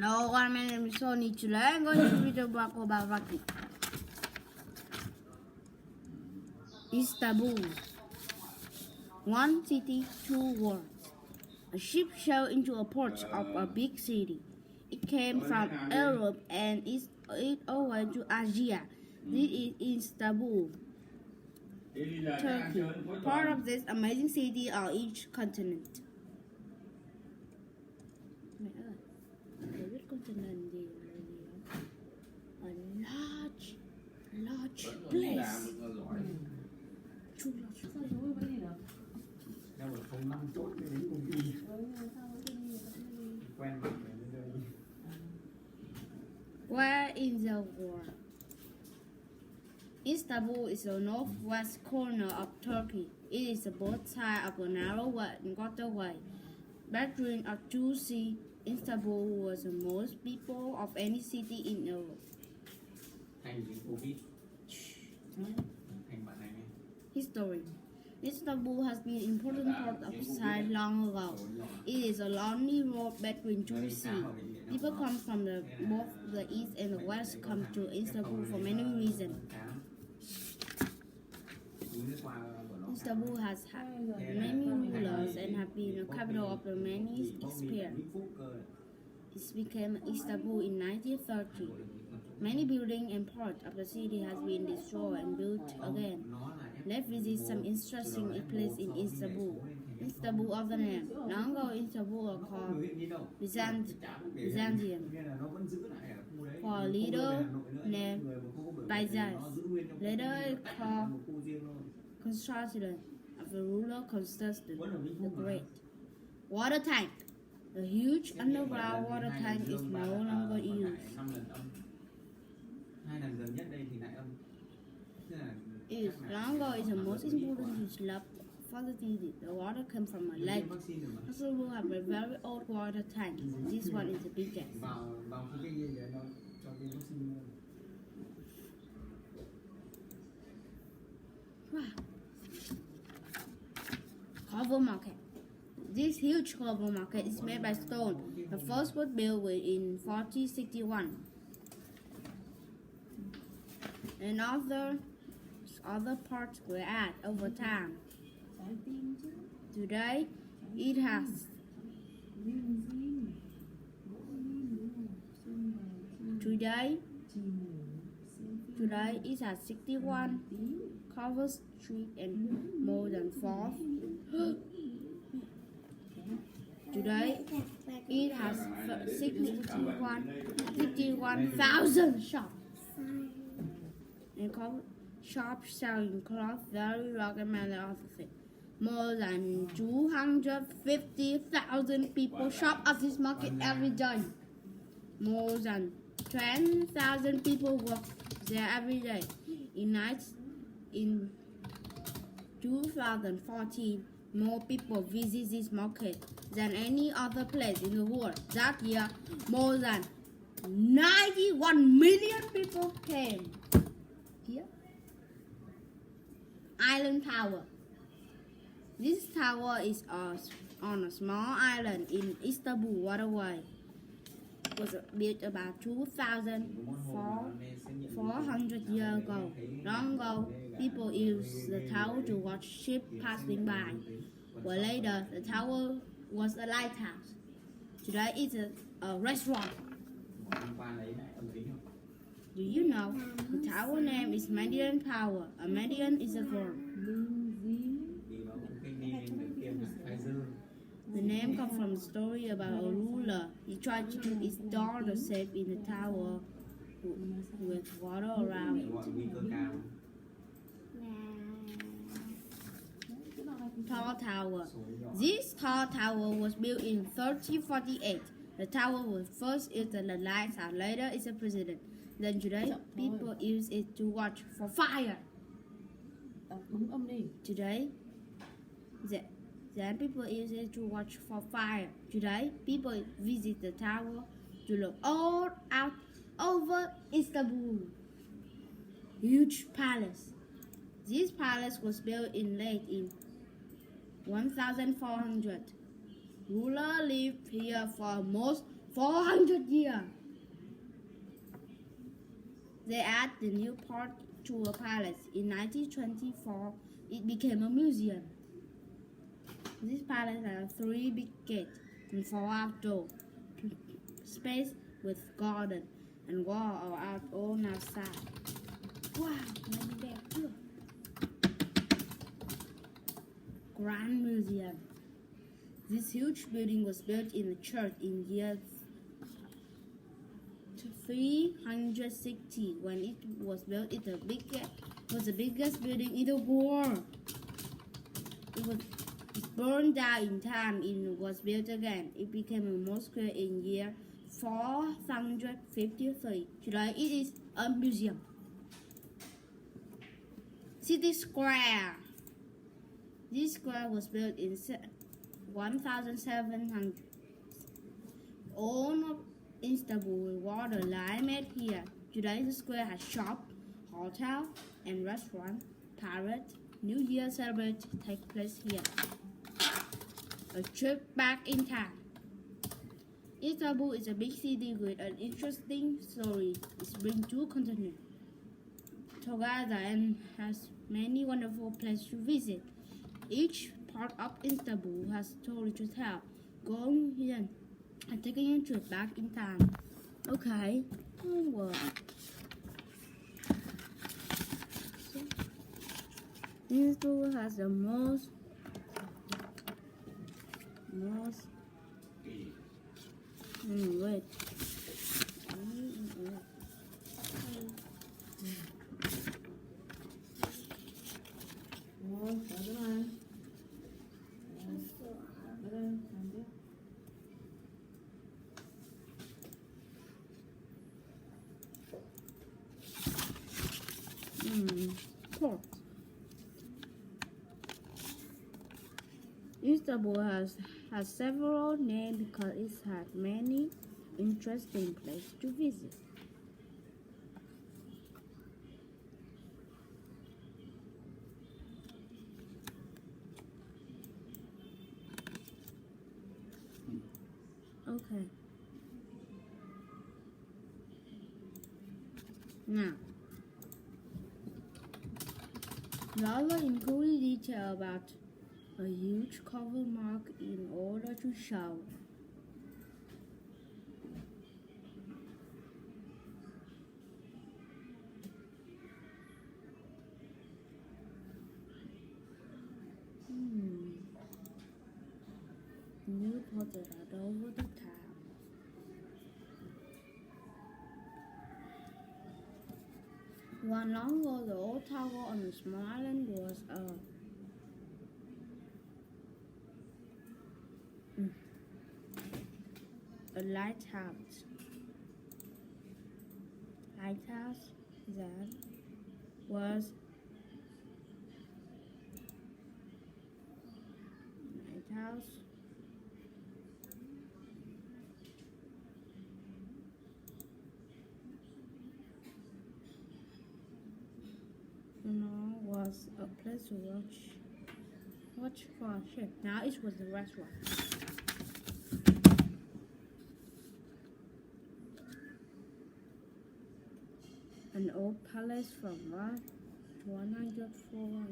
Hello, my name is Sony. Today I'm going to read a book about Rocky. Istanbul. One city, two worlds. A ship sailed into a port of a big city. It came from Europe and it went to Asia. This is Istanbul, Turkey, part of this amazing city on each continent. Mẹ ơi, để biết continent gì là gì không? A large place. Too large. Đâu rồi không 5 chốt để đến công ty. Quen mặt để lên đây. Where in the world? Istanbul is the northwest corner of Turkey. It is both sides of a narrow waterway. Between our two seas, Istanbul was the most people of any city in Europe. Thành gì Covid? Thành bạn này nghe. History. Istanbul has been an important part of society long ago. It is a lonely road between two seas. People come from both the east and the west come to Istanbul for many reasons. Istanbul has had many rulers and have been the capital of the many empires. It became Istanbul in 1930. Many buildings and parts of the city has been destroyed and built again. Let's visit some interesting places in Istanbul. Istanbul of the name. Long ago, Istanbul was called Byzantium. For a leader named Byzantium. Later it called Constantine of the ruler Constantine the Great. Water tank. The huge underground water tank is no longer used. Longer is the most important slab for the city. The water comes from a lake. Istanbul have a very old water tank. This one is the biggest. Wow. Cover market. This huge cover market is made by stone. The first was built in 1461. And other parts were added over time. Today, it has Today it has 61 covered streets and more than 4. Today it has 51,000 shops and shops selling clothes, very rock and many other things. More than 250,000 people shop at this market every day. More than 10,000 people work there every day. In 2014, more people visit this market than any other place in the world. That year, more than 91 million people came. Here. Island Tower. This tower is on a small island in Istanbul waterway. It was built about 2,400 years ago. Long ago, people used the tower to watch ships passing by. But later, the tower was a lighthouse. Today, it's a restaurant. Do you know the tower name is Median Tower? A median is a verb. The name comes from a story about a ruler. He tried to keep his daughter safe in the tower with water around it. Tall Tower. This tall tower was built in 1348. The tower was first used as a lighthouse. Later, it's a president. Then today, people use it to watch for fire. Today, then people use it to watch for fire. Today, people visit the tower to look all out over Istanbul. Huge palace. This palace was built late in 1400. Ruler lived here for almost 400 years. They added the new part to a palace. In 1924, it became a museum. This palace has 3 big gates and 4 outdoor space with garden and wall or out on outside. Wow, many đẹp chưa? Grand Museum. This huge building was built in the church in year 360. When it was built, it was the biggest building in the world. It burned down in time. It was built again. It became a mosque in year 453. Today, it is a museum. City Square. This square was built in 1700. All of Istanbul water line made here. Today the square has shop, hotel, and restaurant. Parade, New Year celebration take place here. A trip back in time. Istanbul is a big city with an interesting story. It's been 2 continents together and has many wonderful places to visit. Each part of Istanbul has a story to tell. Going here and taking a trip back in time. Okay. Homework. Istanbul has the most wait. Port. Istanbul has several names because it has many interesting places to visit. Okay. Now, Lava included detail about a huge cover mark in order to show new pointed out over the town. One long ago, the old tower on a small island was a lighthouse. Lighthouse that was lighthouse. Was a place to watch for a ship. Now it was a restaurant. An old palace from 104.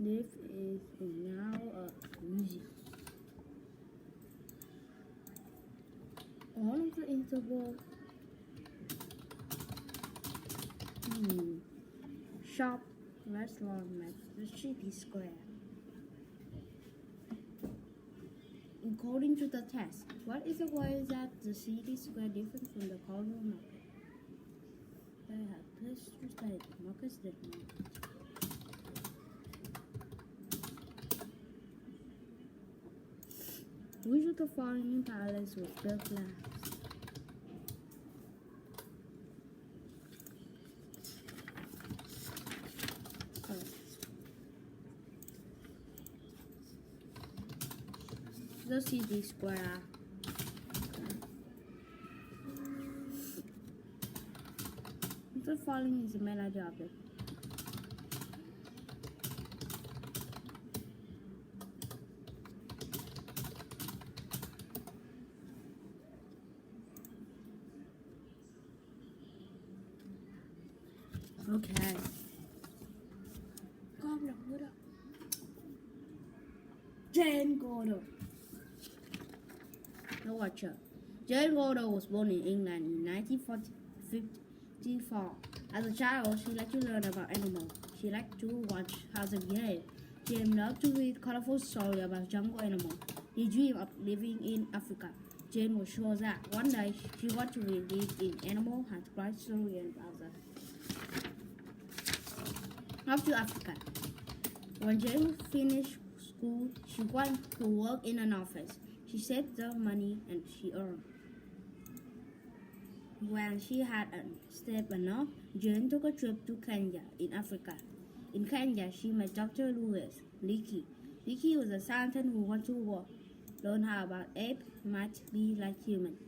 This is now a museum. All of the interval shop, restaurant at the city square. According to the test, what is the way that the city square different from the cultural market? They have places to stay, markets different. Which of the following palace was built last? The city square. The following is the main idea of it. Okay. Con đọc nữa đâu. Jane Goodall. The Watcher. Jane Goodall was born in England in 1954. As a child, she liked to learn about animals. She liked to watch how they behave. Jane loved to read colorful stories about jungle animals. He dreamed of living in Africa. Jane was sure that one day she wanted to live in animals and write stories about them. Off to Africa. When Jane finished school, she went to work in an office. She saved the money and she earned. When she had saved enough, Jane took a trip to Kenya in Africa. In Kenya, she met Dr. Louis Leakey. Leakey was a scientist who wanted to learn how about apes might be like humans.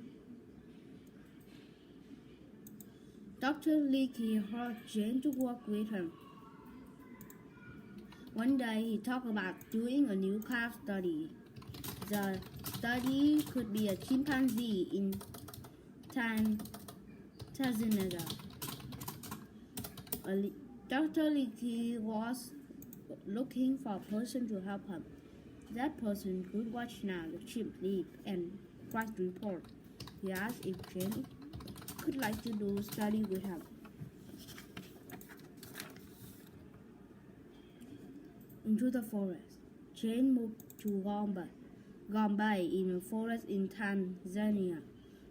Dr. Leakey urged Jane to work with him. One day, he talked about doing a new kind of study. The study could be a chimpanzee in Tanzania. Dr. Leakey was looking for a person to help him. That person could watch now the chimp live and write the report. He asked if Jane could like to do a study with him. Into the forest. Jane moved to Gombe in a forest in Tanzania.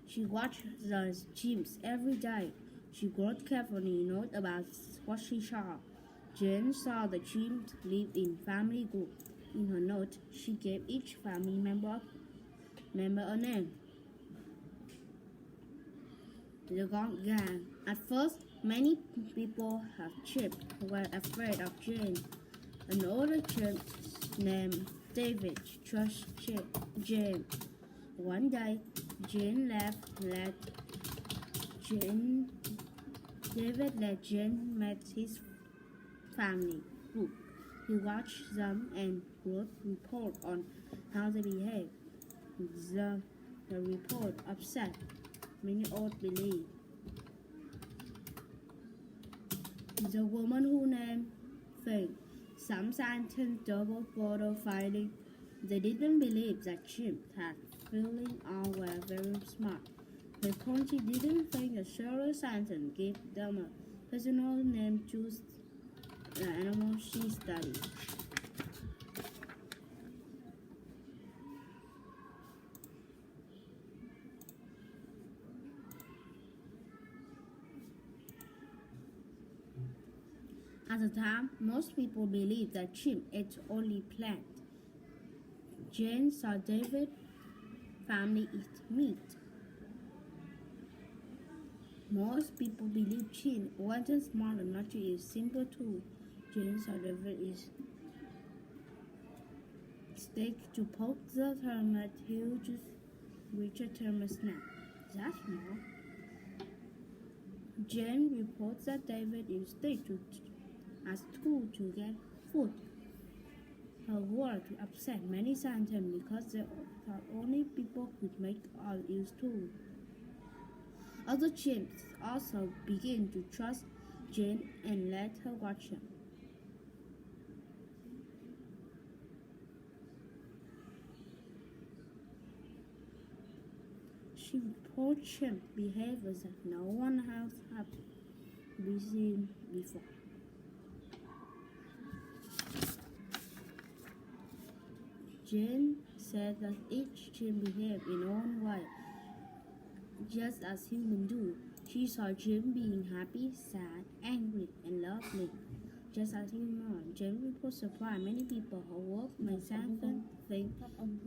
She watched the chimps every day. She wrote carefully notes about what she saw. Jane saw the chimps live in family groups. In her note, she gave each family member a name. The gang. At first, many people have chimps were afraid of Jane. An older chimp named David trusted Jane. One day, David let Jane meet his family group. He watched them and wrote report on how they behave. The report upset many old believed. The woman who named Faith. Some scientists double photo finding. They didn't believe that chimps had feelings or were very smart. The country didn't think a solo scientist gave them a personal name to the animal she studied. At the time, most people believed that chimp ate only plants. Jane saw David's family eat meat. Most people believe chimp wasn't smart enough to eat simple too. Jane saw David eat steak to poke the termite huge with a termite snack. That's small. Jane reports that David used steak as tool to get food. Her words upset many scientists because they thought only people could make or use tools. Other chimps also began to trust Jane and let her watch them. She reported chimp behaviors that no one else had seen before. Jane said that each chimp behaved in her own way, just as humans do. She saw Jane being happy, sad, angry, and lovely, just as humans are. Jane reported surprised many people who work made scientists think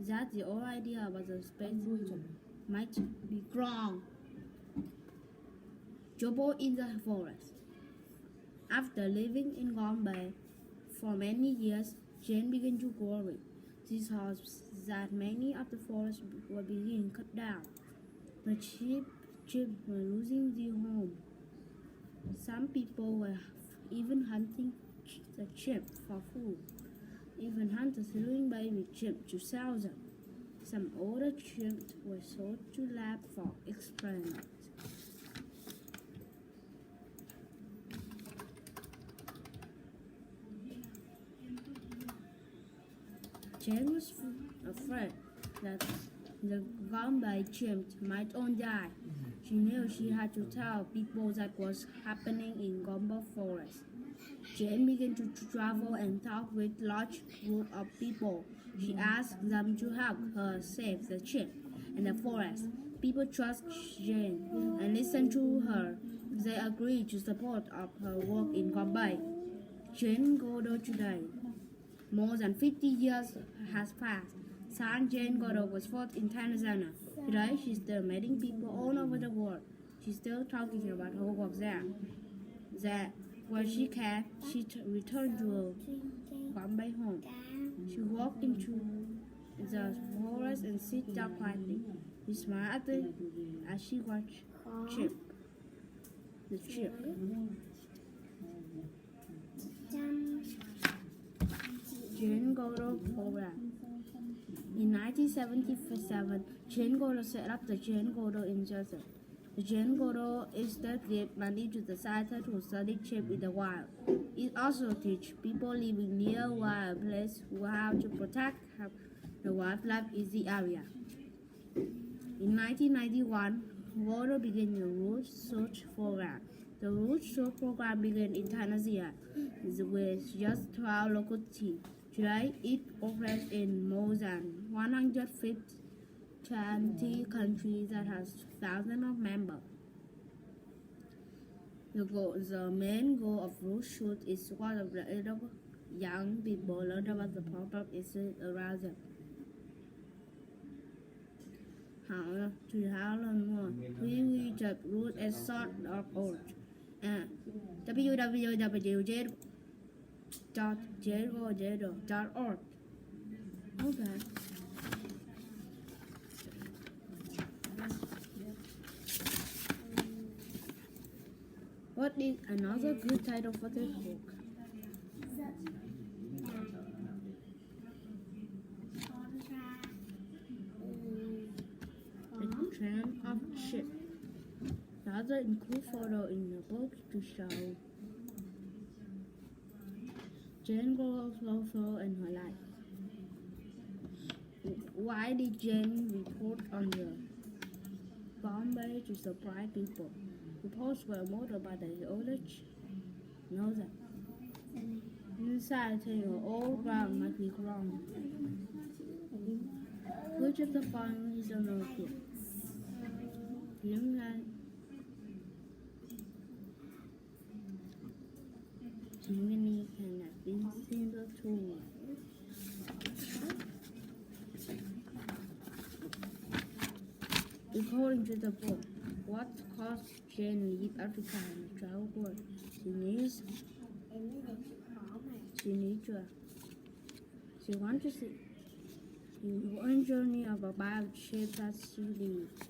that the old idea about the space might be wrong. Jobo in the forest. After living in Gombe for many years, Jane began to worry. She saw that many of the forests were being cut down. The chimps were losing their home. Some people were even hunting the chimp for food. Even hunters killing baby chimps to sell them. Some older chimps were sold to labs for experiments. Jane was afraid that the Gombay chimp might all die. She knew she had to tell people what was happening in Gombe Forest. Jane began to travel and talk with large group of people. She asked them to help her save the chimp and the forest. People trust Jane and listened to her. They agreed to support of her work in Gombe. Jane Goodall today. More than 50 years has passed. San Jane Goodall was fought in Tanzania. Today, she's still meeting people all over the world. She's still talking about her work there. Where she can, she returned to her Gombe home. She walked into the forest and sat down quietly. She smiled as she watched the chip. Jane Goodall program. In 1977, Jane Goodall set up the Jane Goodall Institute. The Jane Goodall Institute gave money to the scientists who study chimp in the wild. It also teaches people living near wild places how to protect the wildlife in the area. In 1991, Goodall began the Root Search Program. The Root Search Program began in Tanzania with just 12 local teams. Today, it operates in more than 150 countries that has thousands of members. The main goal of Root Search is to help the young people learn about the problem issues around them. To learn more, please visit rootandSort.org and www.jgo.org. Okay. What is another good title for this book? The Trend of Ship. The other include photo in the book to show Jane Goodall's photo and her life. Why did Jane report on the Bombay to surprise people? Reports were modeled by the oldest know that. Inside saying all ground might be wrong. Which of the following is unlikely? Những Jiminy can have been similar to according to the book, what caused Jane to leave Africa and travel world? She needs She wants to see one journey of a bio shape that she lived.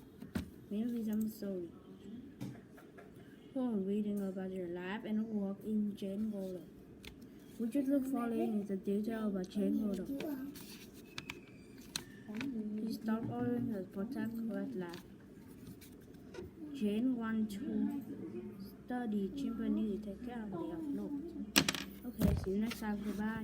Maybe some story. From reading about the life and work in Jane Goodall. Which of the following is the detail about Jane Goodall? He stopped ordering her protect wildlife. Jane wants to study chimpanzee, take care of the notes. Okay, see you next time. Goodbye.